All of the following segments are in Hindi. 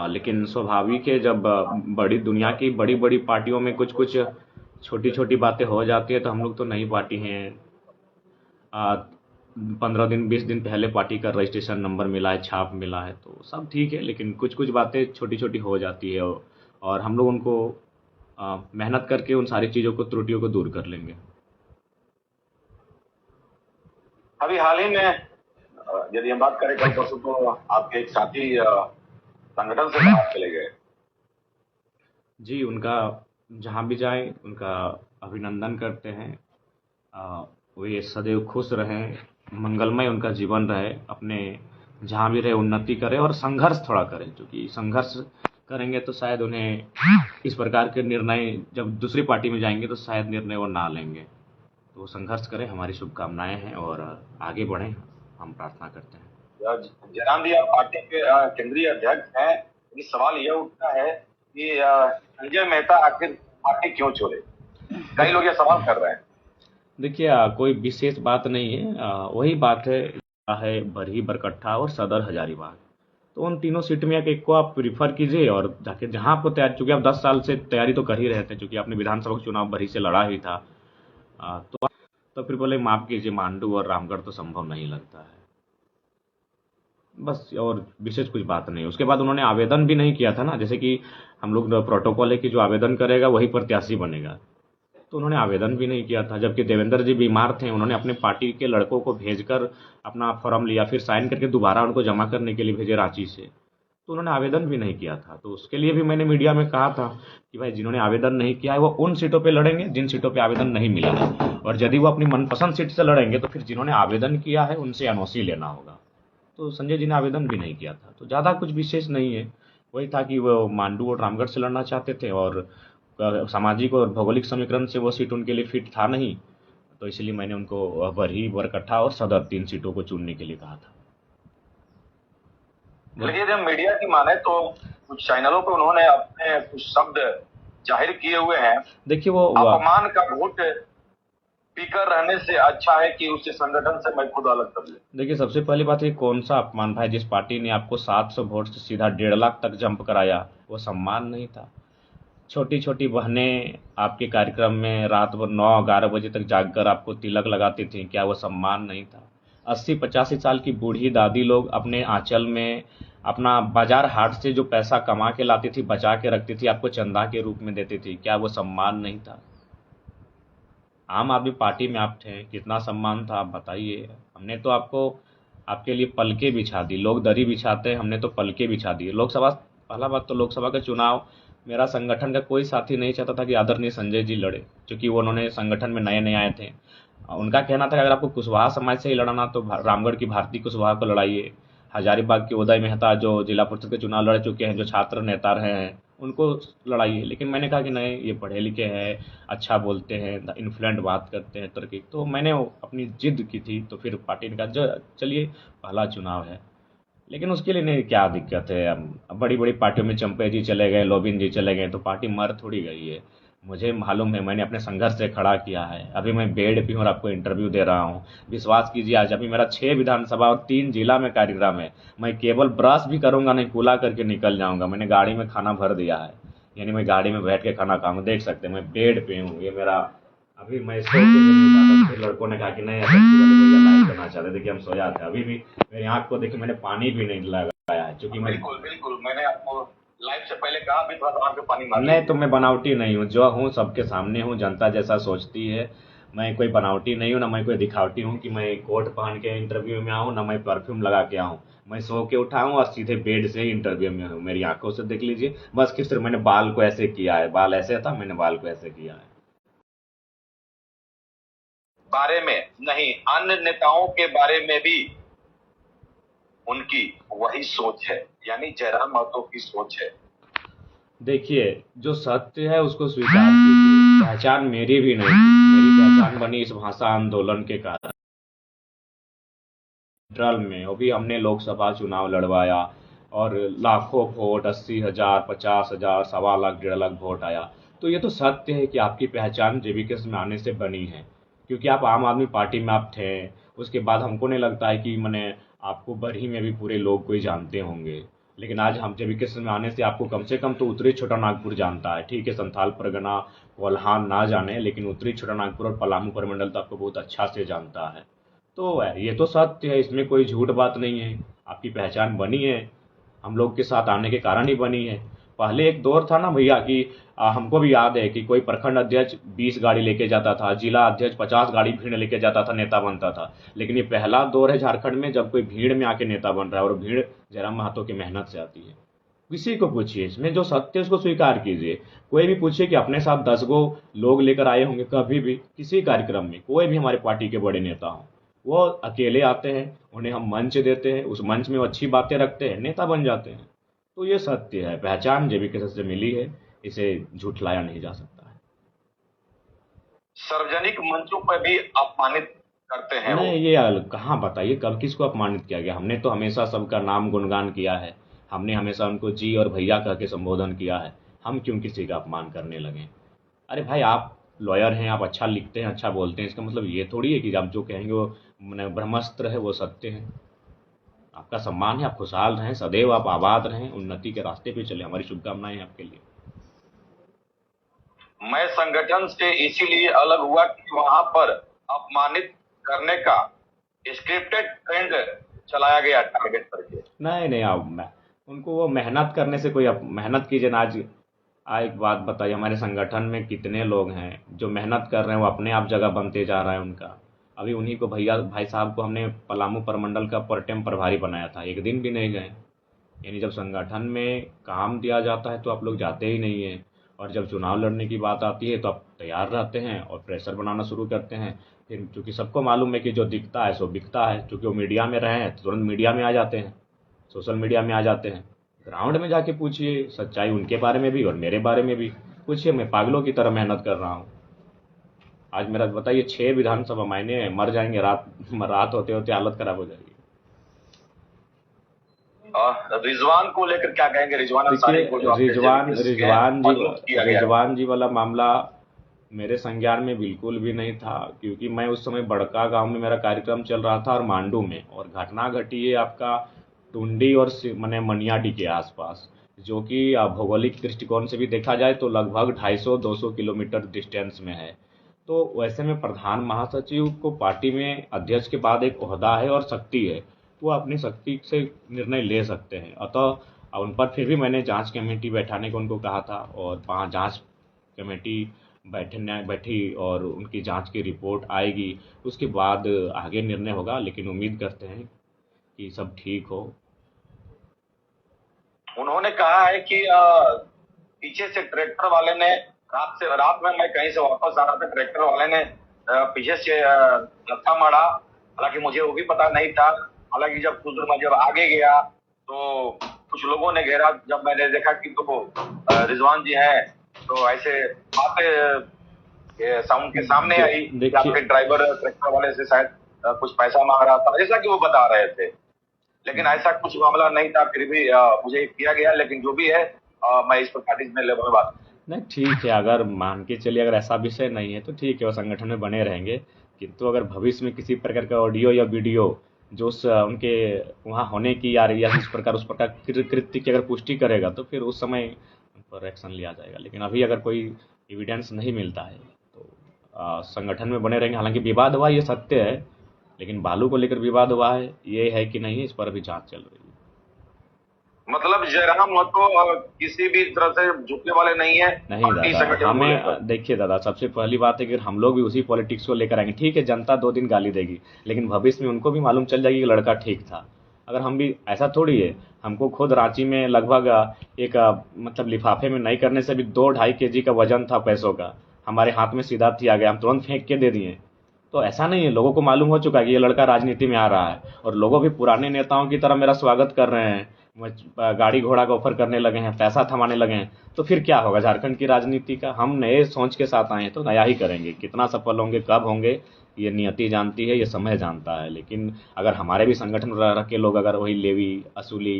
लेकिन स्वाभाविक है जब बड़ी दुनिया की बड़ी बड़ी पार्टियों में कुछ कुछ छोटी छोटी बातें हो जाती है तो हम लोग तो नई पार्टी हैं। 15 दिन 20 दिन पहले पार्टी का रजिस्ट्रेशन नंबर मिला है, छाप मिला है, तो सब ठीक है, लेकिन कुछ कुछ बातें छोटी छोटी हो जाती है और हम लोग उनको मेहनत करके उन सारी चीज़ों को त्रुटियों को दूर कर लेंगे। अभी हाल ही में यदि हम बात करें कल परसों तो आपके एक साथी संगठन से बाहर चले गए। जी, उनका जहाँ भी जाएं उनका अभिनंदन करते हैं। वे सदैव खुश रहें, मंगलमय उनका जीवन रहे, अपने जहाँ भी रहे उन्नति करें और संघर्ष थोड़ा करें, क्योंकि संघर्ष करेंगे तो शायद उन्हें इस प्रकार के निर्णय जब दूसरी पार्टी में जाएंगे तो शायद निर्णय वो ना लेंगे। तो संघर्ष करें, हमारी शुभकामनाएं हैं और आगे बढ़ें, हम प्रार्थना करते हैं। जयराम जी, आप पार्टी के केंद्रीय अध्यक्ष हैं, ये सवाल यह उठता है कि संजय मेहता आखिर पार्टी क्यों छोड़े? कई लोग ये सवाल कर रहे हैं। देखिए, कोई विशेष बात नहीं है। वही बात है बरही बरकट्ठा और सदर हजारीबाग। तो उन तीनों सीट में एक को आप प्रीफर कीजिए और जाके जहाँ आपको तैयारी, चूंकि आप 10 साल से तैयारी तो कर ही रहे थे, चूंकि आपने विधानसभा का चुनाव बरही से लड़ा ही था। तो फिर बोले माफ कीजिए, मांडू और रामगढ़ तो संभव नहीं लगता है। बस, और विशेष कुछ बात नहीं। उसके बाद उन्होंने आवेदन भी नहीं किया था ना, जैसे कि हम लोग प्रोटोकॉल है कि जो आवेदन करेगा वही प्रत्याशी बनेगा। तो उन्होंने आवेदन भी नहीं किया था, जबकि देवेंद्र जी बीमार थे, उन्होंने अपने पार्टी के लड़कों को भेजकर अपना फॉर्म लिया, फिर साइन करके दोबारा उनको जमा करने के लिए भेजे रांची से। तो उन्होंने आवेदन भी नहीं किया था। तो उसके लिए भी मैंने मीडिया में कहा था कि भाई जिन्होंने आवेदन नहीं किया है वो उन सीटों पे लड़ेंगे जिन सीटों पे आवेदन नहीं मिला है, और यदि वो अपनी मनपसंद सीट से लड़ेंगे तो फिर जिन्होंने आवेदन किया है उनसे एनओसी लेना होगा। तो संजय जी ने आवेदन भी नहीं किया था, तो ज़्यादा कुछ विशेष नहीं है। वही था कि वो मांडू और रामगढ़ से लड़ना चाहते थे और सामाजिक और भौगोलिक समीकरण से वो सीट उनके लिए फिट था नहीं, तो इसलिए मैंने उनको बरही बरकट्ठा और सदर 3 सीटों को चुनने के लिए कहा था। लेकिन जब मीडिया की माने तो कुछ चैनलों पे उन्होंने अपने कुछ शब्द जाहिर किए हुए हैं। देखिए, वो अपमान का वोट पीकर रहने से अच्छा है कि उससे संगठन से मैं खुद अलग कर लूं। देखिए, सबसे पहली बात है कौन सा अपमान भाई, जिस पार्टी ने आपको 700 वोट से सीधा 1.5 लाख तक जंप कराया वो सम्मान नहीं था। छोटी छोटी बहनें आपके कार्यक्रम में रात भर 9-11 बजे तक जागकर आपको तिलक लगाती थी, क्या वो सम्मान नहीं था? 80-85 साल की बूढ़ी दादी लोग अपने आंचल में अपना बाजार हाट से जो पैसा कमा के लाती थी, बचा के रखती थी, आपको चंदा के रूप में देती थी, क्या वो सम्मान नहीं था? आम आदमी पार्टी में आप थे, कितना सम्मान था आप बताइए। हमने तो आपको आपके लिए पलके बिछा दी, लोग दरी बिछाते हैं, हमने तो पलके बिछा दी। लोकसभा, पहला बात तो लोकसभा का चुनाव मेरा संगठन का कोई साथी नहीं चाहता था कि आदरणीय संजय जी लड़े, क्योंकि वो उन्होंने संगठन में नए नए आए थे। उनका कहना था कि अगर आपको कुशवाहा समाज से ही लड़ना तो रामगढ़ की भारती कुशवाहा को लड़ाइए, हजारीबाग के उदय मेहता जो जिला परिषद के चुनाव लड़ चुके हैं, जो छात्र नेता रहे हैं, उनको लड़ाइए। लेकिन मैंने कहा कि नहीं, ये पढ़े लिखे हैं, अच्छा बोलते हैं, इन्फ्लुएंट बात करते हैं तरकीब, तो मैंने अपनी जिद की थी। तो फिर पार्टी ने कहा चलिए पहला चुनाव है। लेकिन उसके लिए नहीं, क्या दिक्कत है, अब बड़ी बड़ी पार्टियों में चंपे जी चले गए, लोबिन जी चले गए, तो पार्टी मर थोड़ी गई है। मुझे मालूम है, मैंने अपने संघर्ष से खड़ा किया है। अभी मैं बेड पे हूँ और आपको इंटरव्यू दे रहा हूँ। विश्वास कीजिए, आज अभी मेरा 6 विधानसभा और 3 जिला में कार्यक्रम है। मैं केवल ब्रश भी करूंगा नहीं, कूला करके निकल जाऊंगा। मैंने गाड़ी में खाना भर दिया है, यानी मैं गाड़ी में बैठ के खाना खाऊंगा। देख सकते हैं मैं बेड पे हूँ, ये मेरा अभी मैं सो के नहीं उठा था। फिर लड़कों ने कहा कि नहीं, ऐसा भैया लाइव करना चाहते, देखिए हम सोया थे। अभी भी मेरी आंख को देखिए, मैंने पानी भी नहीं लगाया है, क्योंकि मैं बिल्कुल बिल्कुल, मैंने आपको लाइव से पहले कहा भी थोड़ा आंख पे पानी मार नहीं, तो मैं बनावटी नहीं हूँ, जो हूँ सबके सामने हूँ, जनता जैसा सोचती है। मैं कोई बनावटी नहीं हूँ, ना मैं कोई दिखावटी हूँ कि मैं कोट पहन के इंटरव्यू में आऊँ, ना मैं परफ्यूम लगा के आऊँ। मैं सो के उठा हूँ और सीधे बेड से ही इंटरव्यू में हूँ। मेरी आंखों से देख लीजिए, बस कि सिर्फ मैंने बाल को ऐसे किया है, बाल ऐसे था, मैंने बाल को ऐसे किया है। बारे में नहीं, अन्य नेताओं के बारे में भी उनकी वही सोच है, यानी जयराम महतो की सोच है। देखिए, जो सत्य है उसको स्वीकार कीजिए। पहचान मेरी भी नहीं थी, मेरी पहचान बनी इस भाषा आंदोलन के कारण। सेंट्रल में वो भी हमने लोकसभा चुनाव लड़वाया और लाखों वोट, 80,000, 50,000, 1.25 लाख, 1.5 लाख वोट आया। तो ये तो सत्य है कि आपकी पहचान जेबीके में आने से बनी है, क्योंकि आप आम आदमी पार्टी में आप थे। उसके बाद हमको नहीं लगता है कि मैंने आपको बरही में भी पूरे लोग कोई जानते होंगे। लेकिन आज हम JV में आने से आपको कम से कम तो उत्तरी छोटा नागपुर जानता है, ठीक है, संथाल परगना कोल्हान ना जाने, लेकिन उत्तरी छोटा नागपुर और पलामू परिमंडल तो आपको बहुत अच्छा से जानता है। तो ये तो सत्य है, इसमें कोई झूठ बात नहीं है। आपकी पहचान बनी है, हम लोग के साथ आने के कारण ही बनी है। पहले एक दौर था ना भैया कि हमको भी याद है कि कोई प्रखंड अध्यक्ष 20 गाड़ी लेके जाता था, जिला अध्यक्ष 50 गाड़ी भीड़ लेके जाता था, नेता बनता था। लेकिन ये पहला दौर है झारखंड में जब कोई भीड़ में आके नेता बन रहा है, और भीड़ जयराम महतो की मेहनत से आती है। किसी को पूछिए, इसमें जो सत्य है उसको स्वीकार कीजिए। कोई भी पूछिए कि अपने साथ 10 गो लोग लेकर आए होंगे कभी भी किसी कार्यक्रम में, कोई भी हमारे पार्टी के बड़े नेता हों, वो अकेले आते हैं, उन्हें हम मंच देते हैं, उस मंच में वो अच्छी बातें रखते हैं, नेता बन जाते हैं। तो ये सत्य है, पहचान JV से मिली है, इसे झूठलाया नहीं जा सकता है। सार्वजनिक मंचों पर भी अपमानित करते हैं वो। नहीं, ये कहाँ, बताइए कब किसको अपमानित किया गया? हमने तो हमेशा सबका नाम गुणगान किया है, हमने हमेशा उनको जी और भैया कह के संबोधन किया है। हम क्यों किसी का अपमान करने लगे? अरे भाई, आप लॉयर हैं, आप अच्छा लिखते हैं, अच्छा बोलते हैं, इसका मतलब ये थोड़ी है कि आप जो कहेंगे वो मैंने ब्रह्मास्त्र है, वो सत्य है। आपका सम्मान है, आप खुशहाल रहें, सदैव आप आबाद रहें, उन्नति के रास्ते पे चले, हमारी शुभकामनाएं हैं आपके लिए। मैं संगठन से इसीलिए अलग हुआ कि वहां पर अपमानित करने का स्क्रिप्टेड ट्रेंड चलाया गया टारगेट करके। नहीं नहीं, आप उनको वो मेहनत करने से कोई मेहनत कीजिए ना। आज एक बात बताइए, हमारे संगठन में कितने लोग हैं जो मेहनत कर रहे हैं, वो अपने आप जगह बनते जा रहा है उनका। अभी उन्हीं को भैया भाई साहब को हमने पलामू परमंडल का प्रोटेम प्रभारी बनाया था, एक दिन भी नहीं गए। यानी जब संगठन में काम दिया जाता है तो आप लोग जाते ही नहीं हैं, और जब चुनाव लड़ने की बात आती है तो आप तैयार रहते हैं और प्रेशर बनाना शुरू करते हैं। फिर चूंकि सबको मालूम है कि जो दिखता है सो बिकता है, चूंकि वो मीडिया में रहे हैं तो तुरंत मीडिया में आ जाते हैं, सोशल मीडिया में आ जाते हैं। ग्राउंड में जाके पूछिए सच्चाई, उनके बारे में भी और मेरे बारे में भी पूछिए। मैं पागलों की तरह मेहनत कर रहा हूँ। आज मेरा बताइए 6 विधानसभा मायने मर जाएंगे, रात होते होते हालत खराब हो जाएगी। रिजवान को लेकर क्या कहेंगे? रिजवान अंसारी को जो रिजवान जी वाला मामला मेरे संज्ञान में बिल्कुल भी नहीं था, क्योंकि मैं उस समय बड़का गांव में मेरा कार्यक्रम चल रहा था और मांडू में, और घटना घटी है आपका टुंडी और मने मनियाडी के आसपास, जो कि भौगोलिक दृष्टिकोण से भी देखा जाए तो लगभग 250-200 किलोमीटर डिस्टेंस में है। तो वैसे में प्रधान महासचिव को पार्टी में अध्यक्ष के बाद एक ओहदा है और शक्ति है, वो अपनी शक्ति से निर्णय ले सकते हैं। अतः उन पर फिर भी मैंने जांच कमेटी बैठाने को उनको कहा था, और वहाँ जांच कमेटी बैठी और उनकी जांच की रिपोर्ट आएगी, उसके बाद आगे निर्णय होगा। लेकिन उम्मीद करते हैं कि सब ठीक हो। उन्होंने कहा है कि पीछे से ट्रैक्टर वाले ने रात में मैं कहीं से वापस आ रहा था, ट्रैक्टर वाले ने पीछे से धक्का मारा। हालांकि मुझे वो भी पता नहीं था। हालांकि जब कुछ दूर मैं जब आगे गया तो कुछ लोगों ने घेरा। जब मैंने देखा कि तो रिजवान जी हैं, तो ऐसे बातें साउंड के सामने आई कि आपके ड्राइवर ट्रैक्टर वाले से शायद कुछ पैसा मांग रहा था, जैसा कि वो बता रहे थे। लेकिन ऐसा कुछ मामला नहीं था, फिर भी मुझे किया गया। लेकिन जो भी है, मैं इस पर पार्टी में लेवल में बात नहीं, ठीक है, अगर मान के चलिए अगर ऐसा विषय नहीं है तो ठीक है, वो संगठन में बने रहेंगे। किंतु अगर भविष्य में किसी प्रकार का ऑडियो या वीडियो जो उनके वहाँ होने की या उस प्रकार कृत्य की अगर पुष्टि करेगा तो फिर उस समय उन पर एक्शन लिया जाएगा। लेकिन अभी अगर कोई एविडेंस नहीं मिलता है तो संगठन में बने रहेंगे। हालांकि विवाद हुआ, ये सत्य है, लेकिन बालू को लेकर विवाद हुआ है, ये है कि नहीं, इस पर अभी जांच चल रही है। मतलब जयराम महतो किसी भी तरह से झुकने वाले नहीं है। नहीं दादा, हमें देखिए दादा, सबसे पहली बात है कि हम लोग भी उसी पॉलिटिक्स को लेकर आएंगे। ठीक है, जनता 2 दिन गाली देगी, लेकिन भविष्य में उनको भी मालूम चल जाएगी कि लड़का ठीक था। अगर हम भी, ऐसा थोड़ी है, हमको खुद रांची में लगभग एक मतलब लिफाफे में नहीं करने से भी 2-2.5 kg का वजन था पैसों का, हमारे हाथ में सीधा थी आ गया, हम तुरंत फेंक के दे दिए। तो ऐसा नहीं है, लोगों को मालूम हो चुका है कि ये लड़का राजनीति में आ रहा है, और लोगों भी पुराने नेताओं की तरह मेरा स्वागत कर रहे हैं, गाड़ी घोड़ा का ऑफर करने लगे हैं, पैसा थमाने लगे हैं। तो फिर क्या होगा झारखंड की राजनीति का? हम नए सोच के साथ आए हैं तो नया ही करेंगे। कितना सफल होंगे, कब होंगे, ये नियति जानती है, ये समय जानता है। लेकिन अगर हमारे भी संगठन रह के लोग अगर वही लेवी असूली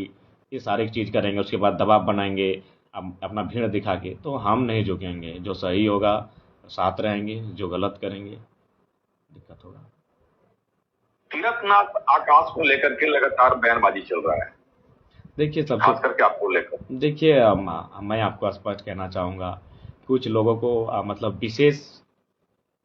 ये सारी चीज़ करेंगे, उसके बाद दबाव बनाएंगे अपना भीड़ दिखा के, तो हम नहीं झुकेंगे। जो सही होगा साथ रहेंगे, जो गलत करेंगे दिक्कत होगा। तीरथनाथ आकाश को लेकर के लगातार बयानबाजी चल रहा है। देखिए सबसे खास करके आपको लेकर? देखिए मैं आपको स्पष्ट कहना चाहूँगा, कुछ लोगों को मतलब विशेष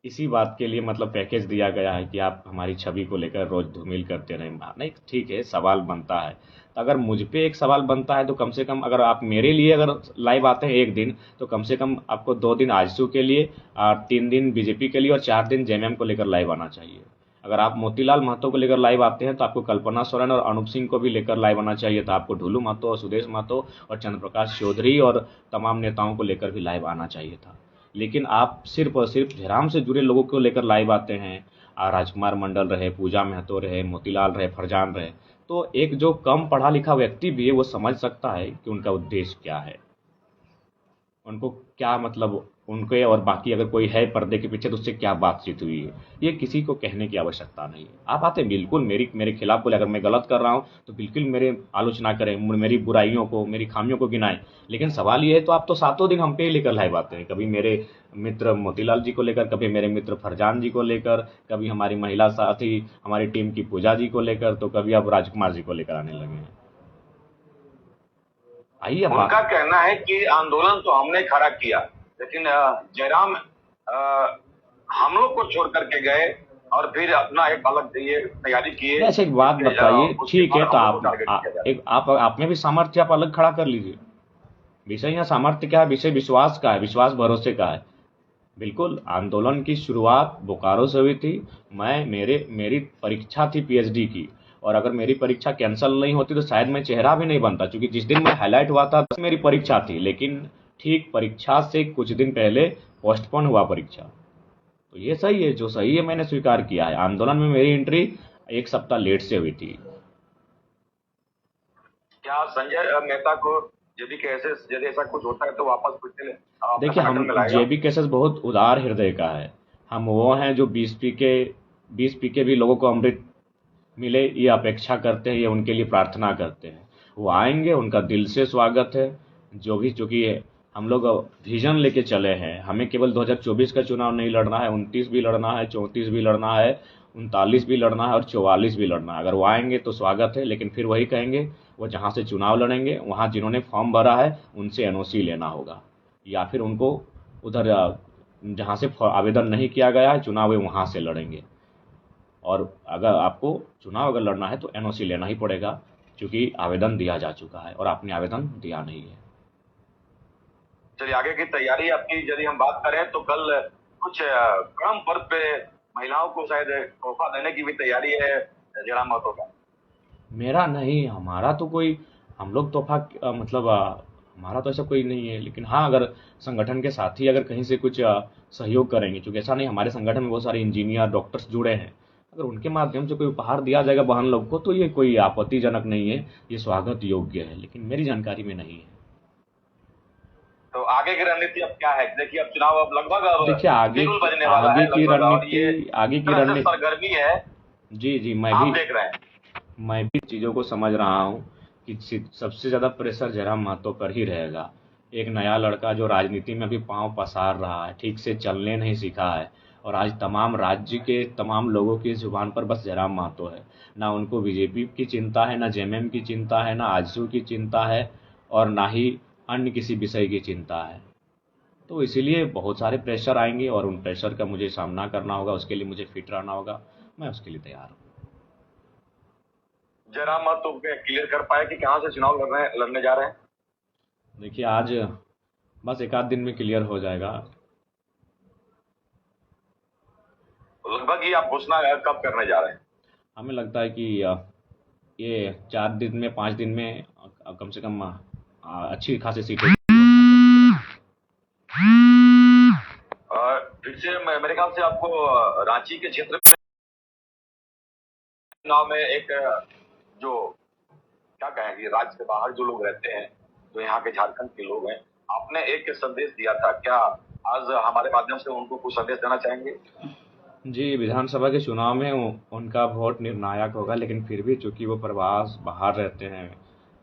इसी बात के लिए मतलब पैकेज दिया गया है कि आप हमारी छवि को लेकर रोज धूमिल करते रहें। नहीं, ठीक है, सवाल बनता है। तो अगर मुझ पे एक सवाल बनता है तो कम से कम अगर आप मेरे लिए अगर लाइव आते हैं एक दिन, तो कम से कम आपको 2 दिन आजसू के लिए और 3 दिन बीजेपी के लिए और 4 दिन जेएमएम को लेकर लाइव आना चाहिए। अगर आप मोतीलाल महतो को लेकर लाइव आते हैं तो आपको कल्पना सोरेन और अनूप सिंह को भी लेकर लाइव आना चाहिए था। आपको ढुलू महतो और सुदेश महतो और चंद्रप्रकाश चौधरी और तमाम नेताओं को लेकर भी लाइव आना चाहिए था। लेकिन आप सिर्फ और सिर्फ झेराम से जुड़े लोगों को लेकर लाइव आते हैं। राजकुमार मंडल रहे, पूजा महतो रहे, मोतीलाल रहे, फरजान रहे। तो एक जो कम पढ़ा लिखा व्यक्ति भी है वो समझ सकता है कि उनका उद्देश्य क्या है, उनको क्या मतलब उनके और बाकी अगर कोई है पर्दे के पीछे तो उससे क्या बातचीत हुई है। ये किसी को कहने की आवश्यकता नहीं है। आप आते बिल्कुल मेरे खिलाफ बोले, अगर मैं गलत कर रहा हूँ तो बिल्कुल मेरे आलोचना करें, मेरी बुराइयों को, मेरी खामियों को गिनाएं। लेकिन सवाल ये है तो आप तो 7 दिन हम पे ही लेकर लाइव आते हैं, कभी मेरे मित्र मोतीलाल जी को लेकर, कभी मेरे मित्र फरजान जी को लेकर, कभी हमारी महिला साथी हमारी टीम की पूजा जी को लेकर, तो कभी अब राजकुमार जी को लेकर आने लगे हैं। आइए अब उनका कहना है कि आंदोलन तो हमने खड़ा किया, लेकिन जयराम हम लोग को छोड़ करके गए और फिर अपना एक अलग ये तैयारी किए। अच्छा एक बात बताइए, उसके ठीक है बाद तो हम लोग को टारगेट किया जाए। एक आप में भी सामर्थ्य, आप अलग खड़ा कर लीजिए। विषय यहाँ सामर्थ्य क्या है, विषय विश्वास का है, विश्वास भरोसे का है। बिल्कुल आंदोलन की शुरुआत बोकारो से हुई थी। मेरी परीक्षा थी पीएचडी की, और अगर मेरी परीक्षा कैंसिल नहीं होती तो शायद मैं चेहरा भी नहीं बनता, क्योंकि जिस दिन मैं हाईलाइट हुआ था तो मेरी परीक्षा थी। लेकिन ठीक परीक्षा से कुछ दिन पहले पोस्टपोन हुआ परीक्षा। तो ये सही है, जो सही है मैंने स्वीकार किया है। आंदोलन में मेरी एंट्री 1 सप्ताह लेट से हुई थी। क्या संजय मेहता को जेबी केसेस यदि ऐसा कुछ होता है तो वापस फिर से अपने देखिए संगठन हम में लाएगा? जेबी केसेस बहुत उदार हृदय का है। हम वो हैं जो 20 पी के भी लोगों को अमृत मिले ये अपेक्षा करते हैं, ये उनके लिए प्रार्थना करते हैं। वो आएंगे, उनका दिल से स्वागत है। जो भी, चूंकि हम लोग विजन लेके चले हैं, हमें केवल 2024 का चुनाव नहीं लड़ना है, 29 भी लड़ना है, 34 भी लड़ना है, 39 भी लड़ना है और 44 भी लड़ना है। अगर वो आएंगे तो स्वागत है, लेकिन फिर वही कहेंगे, वो जहाँ से चुनाव लड़ेंगे वहाँ जिन्होंने फॉर्म भरा है उनसे एनओसी लेना होगा, या फिर उनको उधर जहाँ से आवेदन नहीं किया गया है चुनाव वे वहाँ से लड़ेंगे। और अगर आपको चुनाव अगर लड़ना है तो एनओसी लेना ही पड़ेगा, क्योंकि आवेदन दिया जा चुका है और आपने आवेदन दिया नहीं है। चलिए, आगे की तैयारी आपकी यदि हम बात करें तो कल कुछ कड़म पर्व पे महिलाओं को शायद तोहफा देने की भी तैयारी है जयराम महतो का। मेरा नहीं, हमारा तो कोई, हम लोग तोहफा मतलब हमारा तो ऐसा कोई नहीं है। लेकिन हाँ, अगर संगठन के साथी अगर कहीं से कुछ सहयोग करेंगे, क्योंकि ऐसा नहीं, हमारे संगठन में बहुत सारे इंजीनियर डॉक्टर्स जुड़े हैं, अगर उनके माध्यम से कोई उपहार दिया जाएगा बहन लोग को तो ये कोई आपत्तिजनक नहीं है, ये स्वागत योग्य है। लेकिन मेरी जानकारी में नहीं है। तो आगे की रणनीति अब क्या है? देखिए, अब चुनाव अब लगभग अब देखिए शेड्यूल बजने वाला है लगभग, और ये आगे की तरह से रणनीति, सरगर्मी है, जी आप देख रहे हैं। मैं भी चीज़ों को समझ रहा हूँ कि सबसे ज़्यादा प्रेशर जयराम महतो पर ही रहेगा। एक नया लड़का जो राजनीति में अभी पांव पसार रहा है, ठीक से चलने नहीं सीखा है, और आज तमाम राज्य के तमाम लोगों की जुबान पर बस जयराम महतो है। ना उनको बीजेपी की चिंता है, ना जेएमएम की चिंता है, ना आजसू की चिंता है, और ना ही अन्य किसी विषय की चिंता है। तो इसीलिए बहुत सारे प्रेशर आएंगे और उन प्रेशर का मुझे सामना करना होगा, उसके लिए मुझे फिट रहना होगा। मैं उसके लिए तैयार हूँ। जयराम महतो क्लियर कर पाए कि कहाँ से चुनाव लड़ने जा रहे हैं? देखिए आज बस 1 आध दिन में क्लियर हो जाएगा। लगभग ही आप घोषणा कब करने जा रहे हैं? हमें लगता है कि ये 4 दिन में 5 दिन में कम से कम अच्छी खासी सीटें। फिर से मेरे ख्याल से आपको रांची के क्षेत्र में चुनाव में एक जो क्या कहेंगे, राज्य से बाहर जो लोग रहते हैं, जो यहाँ के झारखंड के लोग हैं, आपने एक संदेश दिया था, क्या आज हमारे माध्यम से उनको कुछ संदेश देना चाहेंगे? जी, विधानसभा के चुनाव में उनका वोट निर्णायक होगा, लेकिन फिर भी चूंकि वो प्रवास बाहर रहते हैं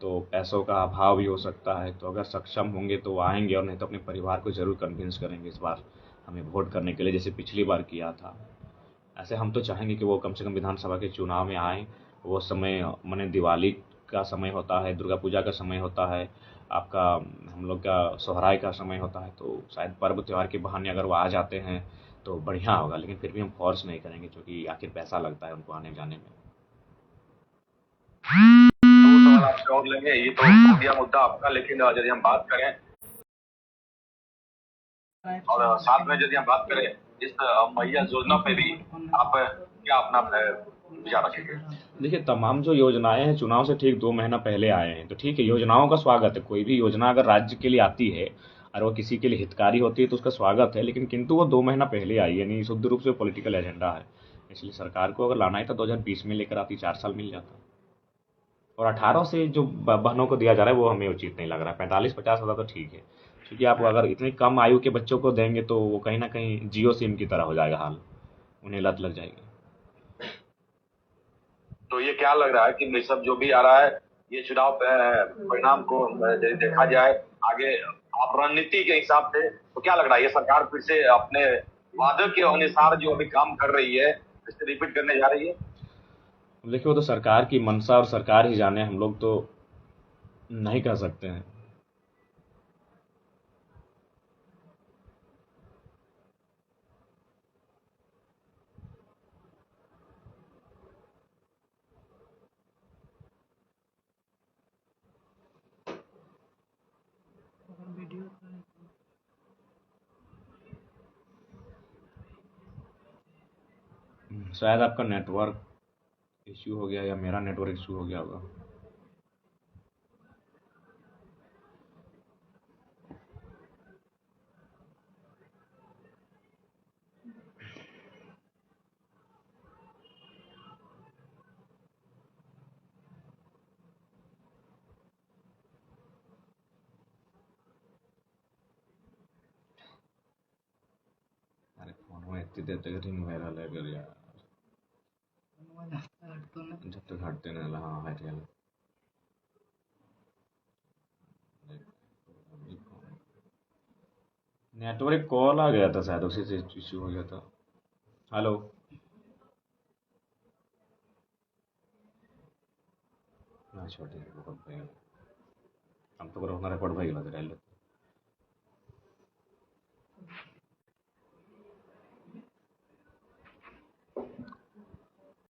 तो पैसों का अभाव भी हो सकता है। तो अगर सक्षम होंगे तो वो आएंगे, और नहीं तो अपने परिवार को ज़रूर कन्विंस करेंगे इस बार हमें वोट करने के लिए, जैसे पिछली बार किया था। ऐसे हम तो चाहेंगे कि वो कम से कम विधानसभा के चुनाव में आएँ। वो समय मैंने दिवाली का समय होता है, दुर्गा पूजा का समय होता है, आपका हम लोग का सोहराय का समय होता है, तो शायद पर्व त्यौहार के बहाने अगर वो आ जाते हैं तो बढ़िया होगा, लेकिन फिर भी हम फोर्स नहीं करेंगे क्योंकि आखिर पैसा लगता है उनको आने जाने में। दो सवाल आपसे और लेंगे, ये तो हो गया मुद्दा आपका, लेकिन यदि हम बात करें और साथ में यदि हम बात करें इस मैया योजना पे भी आप क्या अपना विचार रखेंगे? देखिए, तमाम जो योजनाएं हैं चुनाव से ठीक 2 महीना पहले आए हैं, तो ठीक है, योजनाओं का स्वागत है। कोई भी योजना अगर राज्य के लिए आती है और वो किसी के लिए हितकारी होती है तो उसका स्वागत है, लेकिन किंतु वो 2 महीना पहले आई है, यानी शुद्ध रूप से पॉलिटिकल एजेंडा है। इसलिए सरकार को अगर लाना ही था 2020 में लेकर आती, 4 साल मिल जाता। और 18 से जो बहनों को दिया जा रहा है वो हमें उचित नहीं लग रहा है। 45-50 होता तो ठीक है, क्योंकि आप अगर इतनी कम आयु के बच्चों को देंगे तो वो कहीं ना कहीं जियो सिम की तरह हो जाएगा हाल, उन्हें लत लग जाएगी। तो ये क्या लग रहा है कि ये सब जो भी आ रहा है, ये चुनाव परिणाम को यदि देखा जाए आगे आप रणनीति के हिसाब से, तो क्या लग रहा है ये सरकार फिर से अपने वादे के अनुसार जो अभी काम कर रही है फिर से रिपीट करने जा रही है? देखिए, वो तो सरकार की मंशा और सरकार ही जाने, हम लोग तो नहीं कह सकते हैं। शायद आपका नेटवर्क इश्यू हो गया या मेरा नेटवर्क इश्यू हो गया होगा। अरे फोन में इतनी देर तक रिंग हो रहा है यार, जब तक हटते नहीं, हाँ हट गया। नेटवर्क कॉल आ गया था शायद, उसी से इश्यू हो गया था। हेलो। ना छोटे बहुत भाई, हम तो रिकॉर्ड भाई लग रहा है।